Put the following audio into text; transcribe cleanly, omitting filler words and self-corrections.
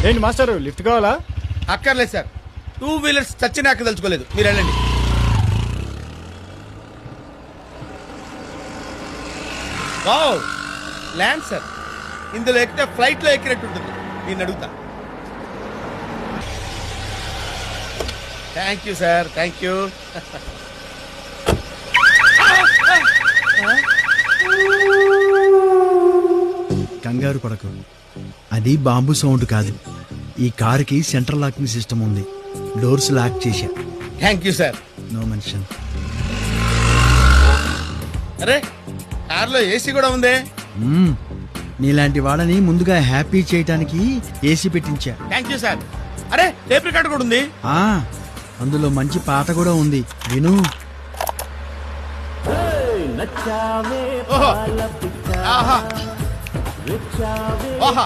ఏంటి master lift కావాలా? అక్కర్లేదు సార్, 2 వీలర్స్ చచ్చినాక తెలుసుకోలేదు, మీరు వెళ్ళండి. Wow, land sir. ఇందులో ఎక్కితే ఫ్లైట్ లో ఎక్కినట్టు ఉంటుంది. నేను అడుగుతా. Thank you sir, thank you. కంగారు పడకు, అది బాంబు సౌండ్ కాదు. ఈ కారుకి సెంట్రల్ లాకింగ్ సిస్టమ్ ఉంది. డోర్స్ లాక్ చేశా. Thank you sir. No mention. అరే, కార్లో ఏసీ కూడా ఉంది. నీలాంటి వాళ్ళని ముందుగా హ్యాపీ చేయటానికి ఏసీ పెట్టించా. Thank you sir. అరే, టేప్ రికార్డ్ కూడా ఉంది. అందులో మంచి పాట కూడా ఉంది, విను. ఓహో, ఆహా, ఆహా.